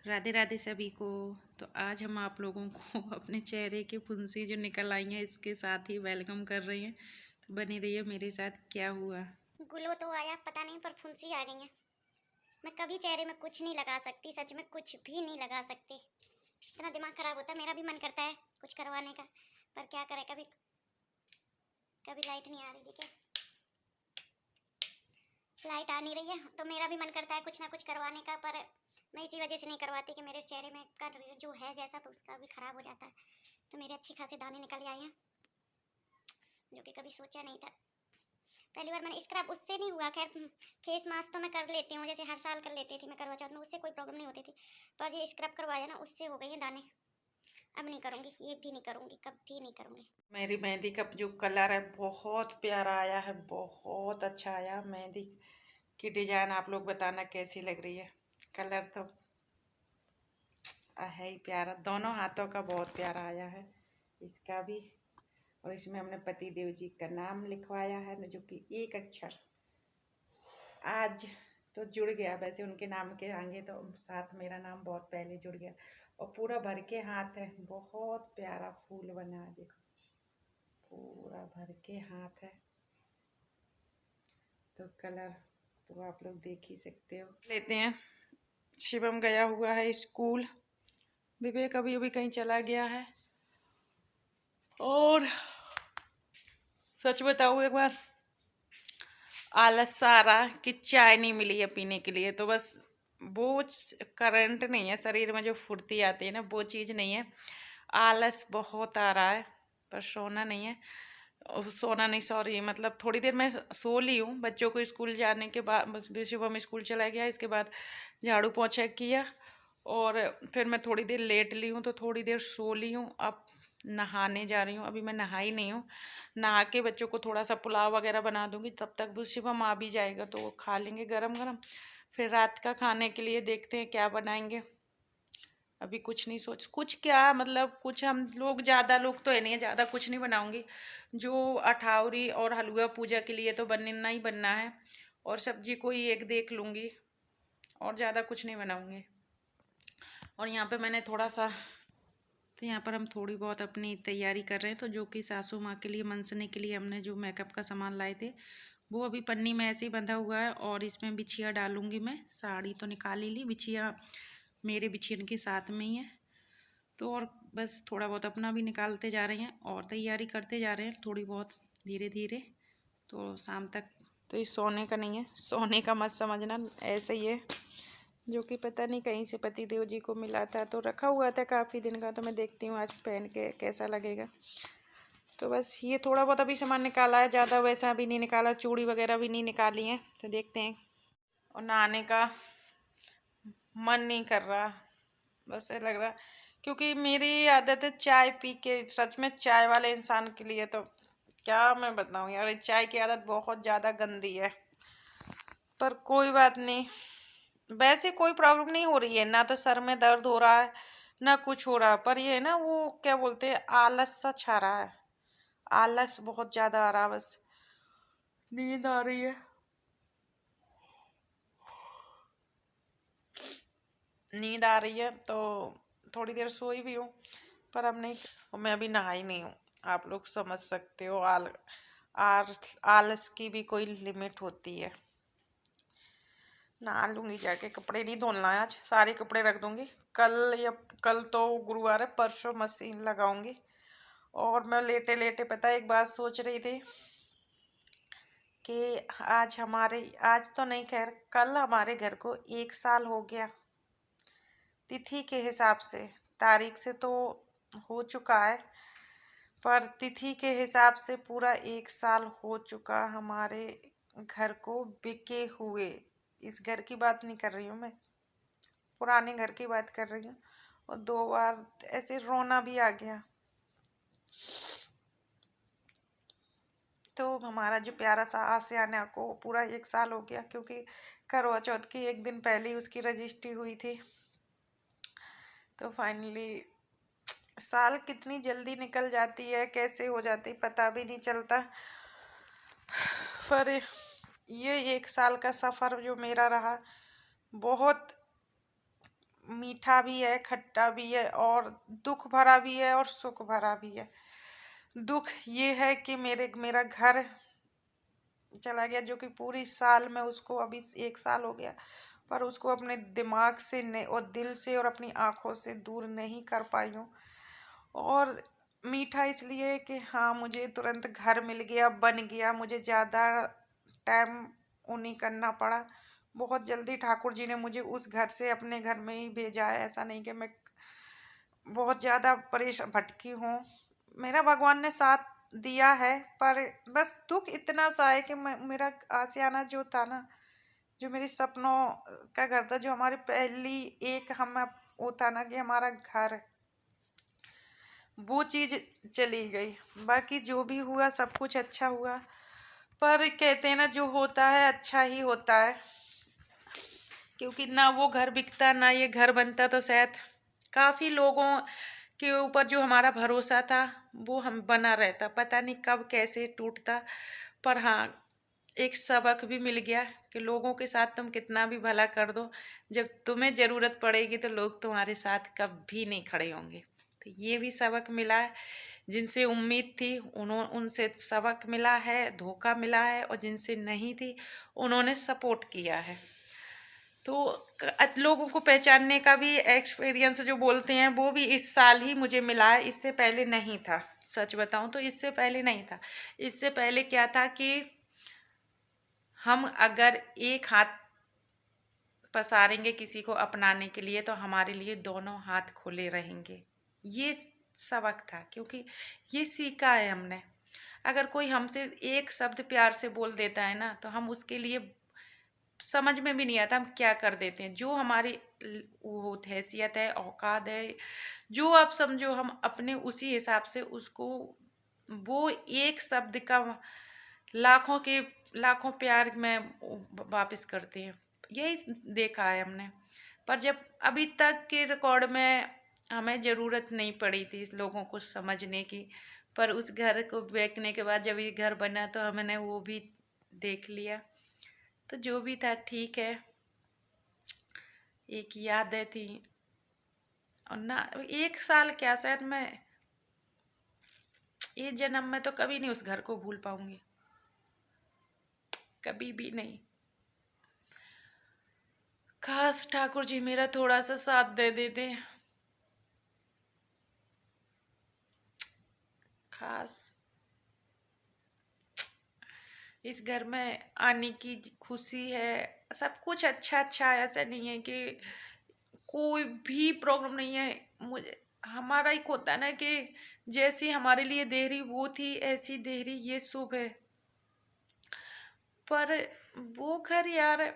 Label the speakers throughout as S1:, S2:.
S1: राधे राधे सभी को। तो आज हम आप लोगों को अपने चेहरे की फुंसी जो निकल आई है इसके साथ ही वेलकम कर रहे हैं। तो बनी रहिए मेरे साथ। क्या हुआ?
S2: ग्लो तो आया पता नहीं, पर फुंसी आ गई है। मैं कभी चेहरे में कुछ नहीं लगा सकती, सच में कुछ भी नहीं लगा सकती। इतना दिमाग खराब होता है। मेरा भी मन करता है कुछ करवाने का, पर क्या करें। कभी कभी लाइट नहीं आ रही थी, लाइट आ नहीं रही है, तो मेरा भी मन करता है कुछ ना कुछ करवाने का, पर मैं इसी वजह से नहीं करवाती कि मेरे चेहरे में का जो है जैसा, तो उसका भी खराब हो जाता है। तो मेरे अच्छी खासी दाने निकल आए हैं, जो कि कभी सोचा नहीं था। पहली बार मैंने स्क्रब, उससे नहीं हुआ। खैर, फेस मास्क तो मैं कर लेती हूँ, जैसे हर साल कर लेती थी मैं करवा चौथ में, उससे कोई प्रॉब्लम नहीं होती थी। पर ये स्क्रब करवाया ना, उससे हो गई है दाने। अब नहीं करूँगी, ये भी नहीं करूँगी, कभी नहीं करूँगी।
S1: मेरी मेहंदी का जो कलर है बहुत प्यारा आया है, बहुत अच्छा आया। मेहंदी की डिजाइन आप लोग बताना कैसी लग रही है। कलर तो है ही प्यारा, दोनों हाथों का बहुत प्यारा आया है इसका भी। और इसमें हमने पति देव जी का नाम लिखवाया है, जो कि एक अक्षर आज तो जुड़ गया। वैसे उनके नाम के आगे तो साथ मेरा नाम बहुत पहले जुड़ गया। और पूरा भर के हाथ है, बहुत प्यारा फूल बना है, देखो पूरा भर के हाथ है। तो कलर तो आप लोग देख ही सकते हो। लेते हैं। शिवम गया हुआ है स्कूल, विवेक अभी अभी कहीं चला गया है। और सच बताऊँ एक बार, आलस सा आ रहा कि चाय नहीं मिली है पीने के लिए। तो बस वो करंट नहीं है शरीर में, जो फुर्ती आती है ना, वो चीज़ नहीं है। आलस बहुत आ रहा है, पर सोना नहीं है। सोना नहीं, सॉरी, मतलब थोड़ी देर मैं सो ली हूँ। बच्चों को स्कूल जाने के बाद बस सुबह में स्कूल चला गया, इसके बाद झाड़ू पोछा किया और फिर मैं थोड़ी देर लेट ली हूँ, तो थोड़ी देर सो ली हूँ। अब नहाने जा रही हूँ, अभी मैं नहाई नहीं हूँ। नहा के बच्चों को थोड़ा सा पुलाव वगैरह बना दूँगी, तब तक वो शिवम आ भी जाएगा तो वो खा लेंगे गरम गरम। फिर रात का खाने के लिए देखते हैं क्या बनाएंगे। अभी कुछ नहीं सोच, कुछ क्या मतलब, कुछ हम लोग ज़्यादा लोग तो है नहीं है, ज़्यादा कुछ नहीं बनाऊंगी। जो अठावरी और हलवा पूजा के लिए तो बनना ही बनना है, और सब्जी कोई एक देख लूँगी, और ज़्यादा कुछ नहीं बनाऊंगी। और यहाँ पे मैंने थोड़ा सा, तो यहाँ पर हम थोड़ी बहुत अपनी तैयारी कर रहे हैं। तो जो कि सासू माँ के लिए मनसने के लिए हमने जो मेकअप का सामान लाए थे, वो अभी पन्नी में ऐसे ही बंधा हुआ है। और इसमें बिछिया डालूंगी मैं। साड़ी तो निकाल ही ली, बिछिया मेरे बिछियन के साथ में ही है। तो और बस थोड़ा बहुत अपना भी निकालते जा रहे हैं और तैयारी करते जा रहे हैं थोड़ी बहुत, धीरे धीरे। तो शाम तक, तो ये सोने का नहीं है, सोने का मत समझना, ऐसे ही है। जो कि पता नहीं कहीं से पति देव जी को मिला था, तो रखा हुआ था काफ़ी दिन का। तो मैं देखती हूँ आज पहन के कैसा लगेगा। तो बस ये थोड़ा बहुत अभी सामान निकाला है, ज़्यादा वैसा भी नहीं निकाला, चूड़ी वगैरह भी नहीं निकाली है। तो देखते हैं। और नहाने का मन नहीं कर रहा, बस ये लग रहा, क्योंकि मेरी आदत है चाय पी के, सच में चाय वाले इंसान के लिए तो क्या मैं बताऊँ यार, चाय की आदत बहुत ज़्यादा गंदी है। पर कोई बात नहीं, वैसे कोई प्रॉब्लम नहीं हो रही है ना, तो सर में दर्द हो रहा है ना कुछ हो रहा है। पर ये है ना, वो क्या बोलते हैं, आलस सा छा रहा है। आलस बहुत ज़्यादा आ रहा है, बस नींद आ रही है, नींद आ रही है। तो थोड़ी देर सोई भी हूँ, पर अब नहीं। और मैं अभी नहाई नहीं हूँ, आप लोग समझ सकते हो। आलस की भी कोई लिमिट होती है। नहा लूँगी जाके, कपड़े नहीं धोना है आज, सारे कपड़े रख दूँगी कल। या कल तो गुरुवार है, परसों मशीन लगाऊँगी। और मैं लेटे लेटे पता है एक बात सोच रही थी कि आज तो नहीं, खैर कल हमारे घर को 1 साल हो गया। तिथि के हिसाब से, तारीख से तो हो चुका है, पर तिथि के हिसाब से पूरा 1 साल हो चुका हमारे घर को बिके हुए। इस घर की बात नहीं कर रही हूँ मैं, पुराने घर की बात कर रही हूँ। और 2 बार ऐसे रोना भी आ गया। तो हमारा जो प्यारा सा आसियाना को पूरा 1 साल हो गया, क्योंकि करवा चौथ की एक दिन पहले ही उसकी रजिस्ट्री हुई थी। तो फाइनली साल कितनी जल्दी निकल जाती है, कैसे हो जाती पता भी नहीं चलता। पर ये 1 साल का सफ़र जो मेरा रहा, बहुत मीठा भी है, खट्टा भी है, और दुख भरा भी है और सुख भरा भी है। दुख ये है कि मेरा घर चला गया, जो कि पूरी साल में उसको, अभी 1 साल हो गया, पर उसको अपने दिमाग से और दिल से और अपनी आँखों से दूर नहीं कर पाई हूँ। और मीठा इसलिए कि हाँ, मुझे तुरंत घर मिल गया, बन गया, मुझे ज़्यादा टाइम वो नहीं करना पड़ा। बहुत जल्दी ठाकुर जी ने मुझे उस घर से अपने घर में ही भेजा है। ऐसा नहीं कि मैं बहुत ज़्यादा भटकी हूँ। मेरा भगवान ने साथ दिया है, पर बस दुख इतना सा है कि मेरा आशियाना जो था ना, जो मेरे सपनों का घर था, जो हमारी पहली एक हम वो था ना कि हमारा घर, वो चीज़ चली गई। बाकी जो भी हुआ सब कुछ अच्छा हुआ, पर कहते हैं ना, जो होता है अच्छा ही होता है, क्योंकि ना वो घर बिकता ना ये घर बनता तो शायद काफ़ी लोगों के ऊपर जो हमारा भरोसा था वो हम बना रहता, पता नहीं कब कैसे टूटता। पर हाँ, एक सबक भी मिल गया कि लोगों के साथ तुम कितना भी भला कर दो, जब तुम्हें ज़रूरत पड़ेगी तो लोग तुम्हारे साथ कभी नहीं खड़े होंगे। तो ये भी सबक मिला है। जिनसे उम्मीद थी उनसे सबक मिला है, धोखा मिला है, और जिनसे नहीं थी उन्होंने सपोर्ट किया है। तो लोगों को पहचानने का भी एक्सपीरियंस जो बोलते हैं वो भी इस साल ही मुझे मिला है, इससे पहले नहीं था। सच बताऊं तो इससे पहले नहीं था। इससे पहले क्या था कि हम अगर एक हाथ पसारेंगे किसी को अपनाने के लिए तो हमारे लिए दोनों हाथ खुले रहेंगे। ये सबक था, क्योंकि ये सीखा है हमने। अगर कोई हमसे एक शब्द प्यार से बोल देता है ना, तो हम उसके लिए समझ में भी नहीं आता हम क्या कर देते हैं। जो हमारी वो हैसियत है, औकात है, जो आप समझो, हम अपने उसी हिसाब से उसको, वो एक शब्द का लाखों प्यार में वापस करते हैं। यही देखा है हमने। पर जब अभी तक के रिकॉर्ड में हमें ज़रूरत नहीं पड़ी थी इस लोगों को समझने की, पर उस घर को देखने के बाद जब ये घर बना तो हमने वो भी देख लिया। तो जो भी था ठीक है, एक यादें थी। और ना 1 साल क्या, शायद मैं ये जन्म में तो कभी नहीं उस घर को भूल पाऊंगी, कभी भी नहीं। खास ठाकुर जी मेरा थोड़ा सा साथ दे देते। खास इस घर में आने की खुशी है, सब कुछ अच्छा अच्छा है। ऐसा नहीं है कि कोई भी प्रॉब्लम नहीं है। मुझे हमारा एक होता है ना कि जैसी हमारे लिए देहरी वो थी, ऐसी देहरी ये शुभ है। पर वो घर यार,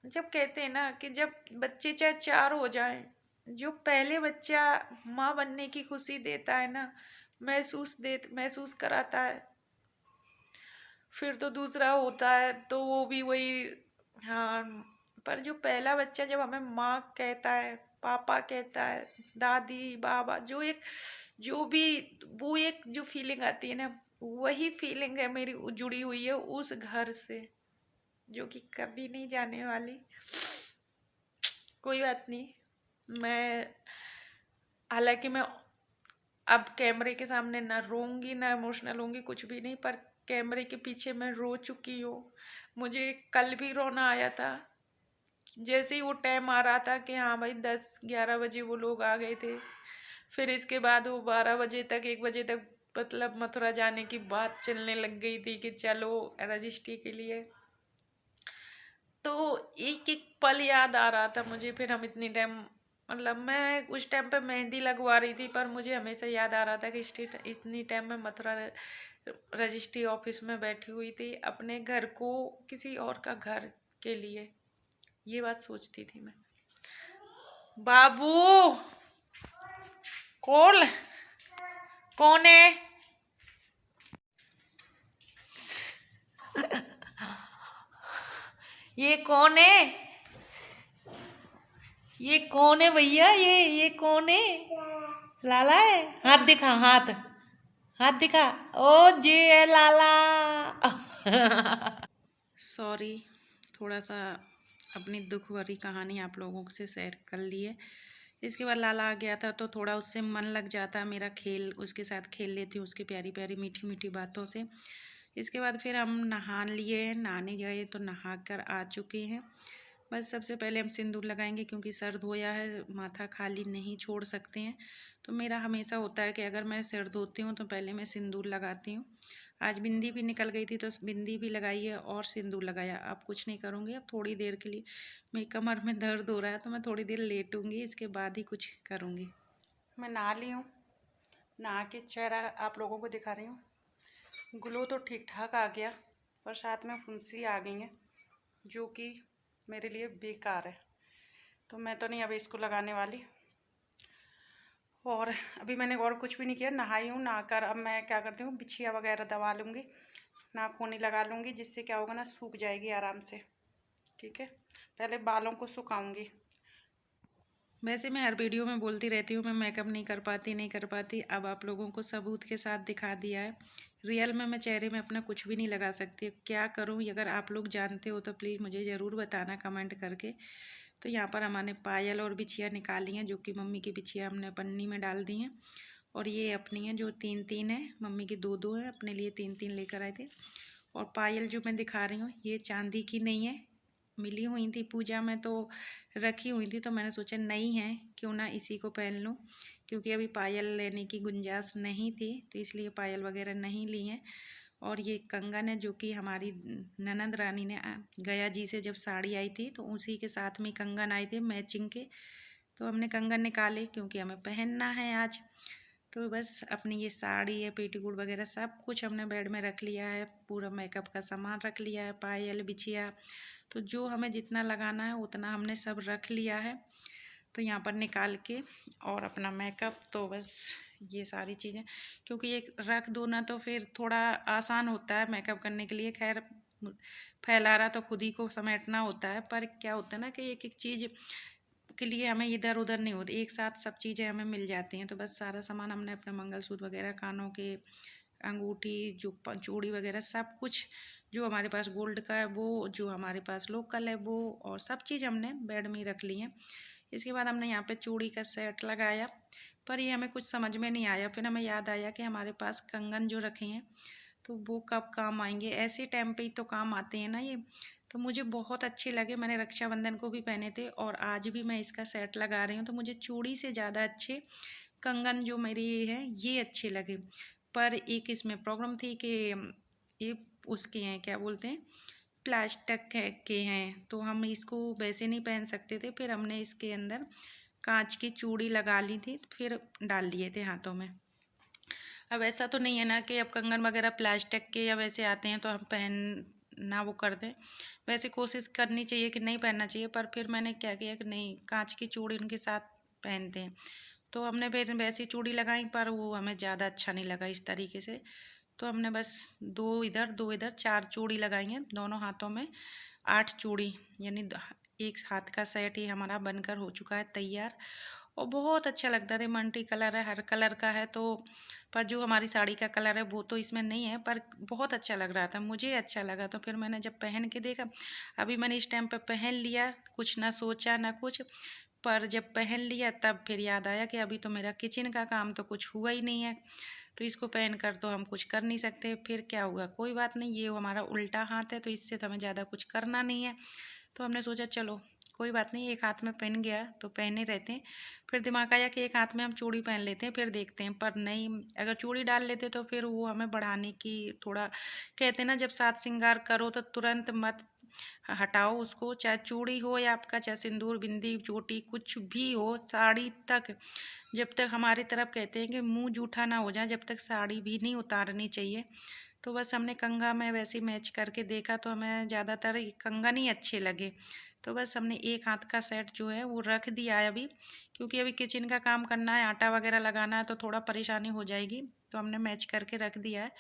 S1: जब कहते हैं ना कि जब बच्चे चाहे 4 हो जाएं, जो पहले बच्चा माँ बनने की खुशी देता है ना, महसूस कराता है, फिर तो दूसरा होता है तो वो भी वही। हाँ, पर जो पहला बच्चा जब हमें माँ कहता है, पापा कहता है, दादी बाबा, जो भी वो एक जो फीलिंग आती है ना, वही फीलिंग है मेरी जुड़ी हुई है उस घर से, जो कि कभी नहीं जाने वाली। कोई बात नहीं। मैं हालांकि मैं अब कैमरे के सामने ना रोऊंगी ना इमोशनल होंगी, कुछ भी नहीं, पर कैमरे के पीछे मैं रो चुकी हूँ। मुझे कल भी रोना आया था, जैसे ही वो टाइम आ रहा था कि हाँ भाई 10-11 बजे वो लोग आ गए थे। फिर इसके बाद वो 12 बजे तक, 1 बजे तक, मतलब मथुरा जाने की बात चलने लग गई थी कि चलो रजिस्ट्री के लिए। तो एक एक पल याद आ रहा था मुझे। फिर हम इतनी टाइम, मतलब मैं उस टाइम पे मेहंदी लगवा रही थी, पर मुझे हमेशा याद आ रहा था कि इतनी टाइम में मथुरा रजिस्ट्री ऑफिस में बैठी हुई थी अपने घर को किसी और का घर के लिए। ये बात सोचती थी मैं। बाबू कौन कौन है? ये कौन है? ये कौन है भैया? ये कौन है? लाला है? हाथ दिखा, हाथ हाथ दिखा। ओ जे है लाला। सॉरी, थोड़ा सा अपनी दुख भरी कहानी आप लोगों से शेयर कर ली है। इसके बाद लाला आ गया था तो थोड़ा उससे मन लग जाता है मेरा, खेल उसके साथ खेल लेती हूँ उसकी प्यारी प्यारी मीठी मीठी बातों से। इसके बाद फिर हम नहा लिए, नहाने गए तो नहा कर आ चुके हैं। बस सबसे पहले हम सिंदूर लगाएंगे क्योंकि सर धोया है, माथा खाली नहीं छोड़ सकते हैं। तो मेरा हमेशा होता है कि अगर मैं सिर धोती हूँ तो पहले मैं सिंदूर लगाती हूँ। आज बिंदी भी निकल गई थी तो बिंदी भी लगाई है और सिंदूर लगाया। अब कुछ नहीं करूँगी, अब थोड़ी देर के लिए मेरी कमर में दर्द हो रहा है तो मैं थोड़ी देर लेटूँगी, इसके बाद ही कुछ करूँगी। मैं नहा ली हूँ, नहा के चेहरा आप लोगों को दिखा रही हूँ। ग्लो तो ठीक ठाक आ गया पर साथ में फुंसी आ गई है जो कि मेरे लिए बेकार है, तो मैं तो नहीं अभी इसको लगाने वाली। और अभी मैंने और कुछ भी नहीं किया, नहाई हूँ। नहाकर अब मैं क्या करती हूँ, बिछिया वगैरह दबा लूँगी, नाखूनी लगा लूँगी, जिससे क्या होगा ना, सूख जाएगी आराम से। ठीक है, पहले बालों को सुखाऊंगी। वैसे मैं हर वीडियो में बोलती रहती हूँ मैं मेकअप नहीं कर पाती। अब आप लोगों को सबूत के साथ दिखा दिया है। रियल में मैं चेहरे में अपना कुछ भी नहीं लगा सकती, क्या करूँ? अगर आप लोग जानते हो तो प्लीज़ मुझे ज़रूर बताना कमेंट करके। तो यहाँ पर हमने पायल और बिछिया निकाली हैं, जो कि मम्मी की बिछिया हमने पन्नी में डाल दी हैं और ये अपनी हैं जो 3-3 है, मम्मी की 2-2 है, अपने लिए 3-3 लेकर आए थे। और पायल जो मैं दिखा रही हूँ ये चांदी की नहीं है, मिली हुई थी पूजा में तो रखी हुई थी, तो मैंने सोचा नई है क्यों ना इसी को पहन लूँ, क्योंकि अभी पायल लेने की गुंजाइश नहीं थी तो इसलिए पायल वगैरह नहीं ली हैं। और ये कंगन है जो कि हमारी ननंद रानी ने गया जी से जब साड़ी आई थी तो उसी के साथ में कंगन आए थे मैचिंग के, तो हमने कंगन निकाले क्योंकि हमें पहनना है आज। तो बस अपनी ये साड़ी है, पेटीकोट वगैरह सब कुछ हमने बेड में रख लिया है, पूरा मेकअप का सामान रख लिया है, पायल बिछिया, तो जो हमें जितना लगाना है उतना हमने सब रख लिया है। तो यहाँ पर निकाल के और अपना मेकअप, तो बस ये सारी चीज़ें, क्योंकि ये रख दो ना तो फिर थोड़ा आसान होता है मेकअप करने के लिए। खैर फैला रहा तो खुद ही को समेटना होता है, पर क्या होता है ना कि एक एक चीज़ के लिए हमें इधर उधर नहीं होती, एक साथ सब चीज़ें हमें मिल जाती हैं। तो बस सारा सामान हमने अपने मंगलसूत्र वगैरह, कानों के अंगूठी, जो चूड़ी वगैरह सब कुछ जो हमारे पास गोल्ड का है वो, जो हमारे पास लोकल है वो, और सब चीज़ हमने बेड में ही रख ली है। इसके बाद हमने यहाँ पे चूड़ी का सेट लगाया, पर ये हमें कुछ समझ में नहीं आया। फिर हमें याद आया कि हमारे पास कंगन जो रखे हैं तो वो कब काम आएंगे, ऐसे टाइम पे ही तो काम आते हैं ना ये। तो मुझे बहुत अच्छे लगे, मैंने रक्षाबंधन को भी पहने थे और आज भी मैं इसका सेट लगा रही हूँ। तो मुझे चूड़ी से ज़्यादा अच्छे कंगन जो मेरी है ये अच्छे लगे। पर एक इसमें प्रॉब्लम थी कि ये उसके हैं, क्या बोलते हैं, प्लास्टिक के हैं, तो हम इसको वैसे नहीं पहन सकते थे। फिर हमने इसके अंदर कांच की चूड़ी लगा ली थी, फिर डाल लिए थे हाथों में। अब ऐसा तो नहीं है ना कि अब कंगन वगैरह प्लास्टिक के या वैसे आते हैं तो हम पहनना वो कर दें, वैसे कोशिश करनी चाहिए कि नहीं पहनना चाहिए। पर फिर मैंने क्या किया कि नहीं, कांच की चूड़ी उनके साथ पहनते हैं, तो हमने फिर वैसी चूड़ी लगाई, पर वो हमें ज़्यादा अच्छा नहीं लगा इस तरीके से। तो हमने बस 2 इधर 4 चूड़ी लगाई हैं दोनों हाथों में, 8 चूड़ी, यानी एक हाथ का सेट ही हमारा बनकर हो चुका है तैयार। और बहुत अच्छा लगता है, मल्टी कलर है, हर कलर का है, तो पर जो हमारी साड़ी का कलर है वो तो इसमें नहीं है, पर बहुत अच्छा लग रहा था, मुझे अच्छा लगा। तो फिर मैंने जब पहन के देखा, अभी मैंने इस टाइम पे पहन लिया, कुछ ना सोचा ना कुछ, पर जब पहन लिया तब फिर याद आया कि अभी तो मेरा किचन का काम तो कुछ हुआ ही नहीं है, तो इसको पहन कर तो हम कुछ कर नहीं सकते। फिर क्या हुआ, कोई बात नहीं, ये हमारा उल्टा हाथ है तो इससे तो हमें ज़्यादा कुछ करना नहीं है। तो हमने सोचा चलो कोई बात नहीं, एक हाथ में पहन गया तो पहने रहते हैं। फिर दिमाग आया कि एक हाथ में हम चूड़ी पहन लेते हैं फिर देखते हैं, पर नहीं, अगर चूड़ी डाल लेते तो फिर वो हमें बढ़ाने की थोड़ा, कहते हैं ना जब साथ श्रृंगार करो तो तुरंत मत हटाओ उसको, चाहे चूड़ी हो या आपका, चाहे सिंदूर बिंदी चोटी कुछ भी हो, साड़ी तक जब तक हमारी तरफ कहते हैं कि मुंह जूठा ना हो जाए, जब तक साड़ी भी नहीं उतारनी चाहिए। तो बस हमने कंगा में वैसे मैच करके देखा तो हमें ज़्यादातर कंगन ही अच्छे लगे। तो बस हमने एक हाथ का सेट जो है वो रख दिया है अभी, क्योंकि अभी किचन का काम करना है, आटा वगैरह लगाना है तो थोड़ा परेशानी हो जाएगी, तो हमने मैच करके रख दिया है।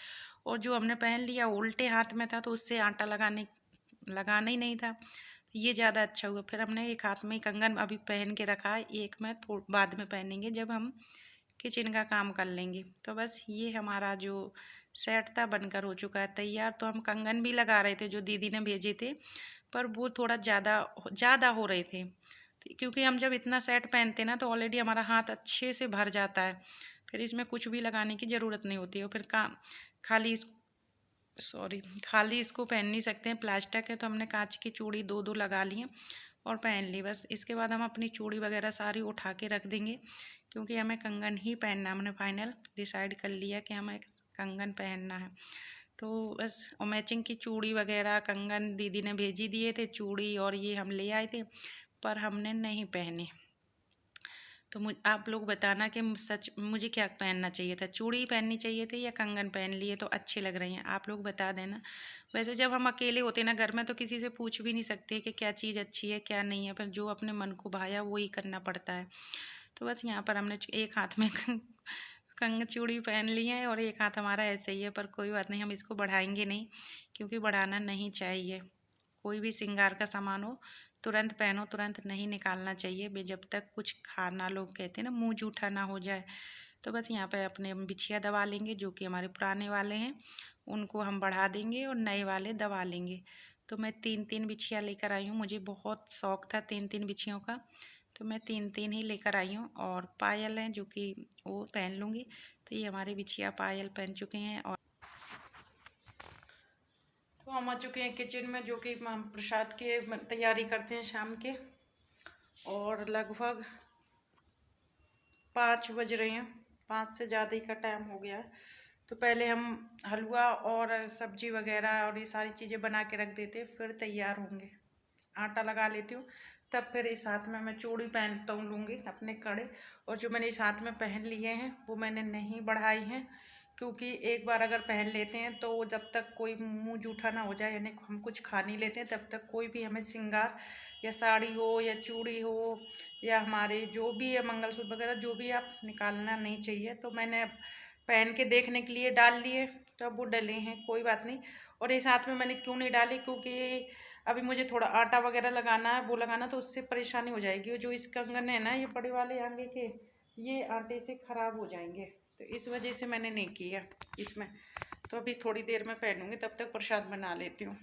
S1: और जो हमने पहन लिया उल्टे हाथ में था तो उससे आटा लगाना ही नहीं था, ये ज़्यादा अच्छा हुआ। फिर हमने एक हाथ में कंगन अभी पहन के रखा है, एक में बाद में पहनेंगे जब हम किचन का काम कर लेंगे। तो बस ये हमारा जो सेट था बनकर हो चुका है तैयार। तो हम कंगन भी लगा रहे थे जो दीदी ने भेजे थे, पर वो थोड़ा ज़्यादा हो रहे थे, क्योंकि हम जब इतना सेट पहनते हैं ना तो ऑलरेडी हमारा हाथ अच्छे से भर जाता है, फिर इसमें कुछ भी लगाने की ज़रूरत नहीं होती है। और फिर खाली इसको पहन नहीं सकते हैं, प्लास्टिक है, तो हमने कांच की चूड़ी 2-2 लगा ली हैं और पहन ली बस। इसके बाद हम अपनी चूड़ी वगैरह सारी उठा के रख देंगे, क्योंकि हमें कंगन ही पहनना है। हमने फाइनल डिसाइड कर लिया कि हमें कंगन पहनना है, तो बस। और मैचिंग की चूड़ी वगैरह कंगन दीदी ने भेजी दिए थे, चूड़ी और ये हम ले आए थे, पर हमने नहीं पहने। तो आप लोग बताना कि मुझे क्या पहनना चाहिए था, चूड़ी पहननी चाहिए थी या कंगन पहन लिए तो अच्छे लग रही हैं, आप लोग बता देना। वैसे जब हम अकेले होते हैं ना घर में तो किसी से पूछ भी नहीं सकते कि क्या चीज़ अच्छी है क्या नहीं है, पर जो अपने मन को भाया वो ही करना पड़ता है। तो बस यहाँ पर हमने एक हाथ में चूड़ी पहन ली है और एक हाथ हमारा ऐसे ही है, पर कोई बात नहीं, हम इसको बढ़ाएंगे नहीं, क्योंकि बढ़ाना नहीं चाहिए। कोई भी श्रृंगार का सामान हो तुरंत पहनो, तुरंत नहीं निकालना चाहिए जब तक कुछ खाना, लोग कहते हैं ना, मुंह जूठा ना हो जाए। तो बस यहाँ पे अपने बिछिया दबा लेंगे, जो कि हमारे पुराने वाले हैं उनको हम बढ़ा देंगे और नए वाले दबा लेंगे। तो मैं 3-3 बिछिया लेकर आई हूँ, मुझे बहुत शौक़ था 3-3 बिछियों का, तो मैं 3-3 ही लेकर आई हूँ। और पायल हैं जो कि वो पहन लूँगी। तो ये हमारे बिछिया पायल पहन चुके हैं। और तो हम आ चुके हैं किचन में, जो कि हम प्रसाद के तैयारी करते हैं शाम के, और लगभग 5 बज रहे हैं, 5 से ज़्यादा ही का टाइम हो गया है। तो पहले हम हलवा और सब्जी वगैरह और ये सारी चीज़ें बना के रख देते हैं, फिर तैयार होंगे। आटा लगा लेती हूँ, तब फिर इस हाथ में मैं चूड़ी पहनता हूँ लूँगी अपने कड़े। और जो मैंने इस हाथ में पहन लिए हैं वो मैंने नहीं बढ़ाई हैं, क्योंकि एक बार अगर पहन लेते हैं तो जब तक कोई मुंह जूठा ना हो जाए, यानी हम कुछ खा नहीं लेते हैं, तब तक कोई भी हमें श्रृंगार या साड़ी हो या चूड़ी हो या हमारे जो भी है मंगलसूत्र वगैरह जो भी आप निकालना नहीं चाहिए। तो मैंने पहन के देखने के लिए डाल लिए, तो अब वो डले हैं, कोई बात नहीं। और इस हाथ में मैंने क्यों नहीं डाली, क्योंकि अभी मुझे थोड़ा आटा वगैरह लगाना है, वो लगाना, तो उससे परेशानी हो जाएगी। और जो इस कंगन है ना, ये बड़े वाले आगे के, ये आटे से ख़राब हो जाएंगे, तो इस वजह से मैंने नहीं किया इसमें। तो अभी थोड़ी देर में पहनूंगी, तब तक प्रसाद बना लेती हूँ।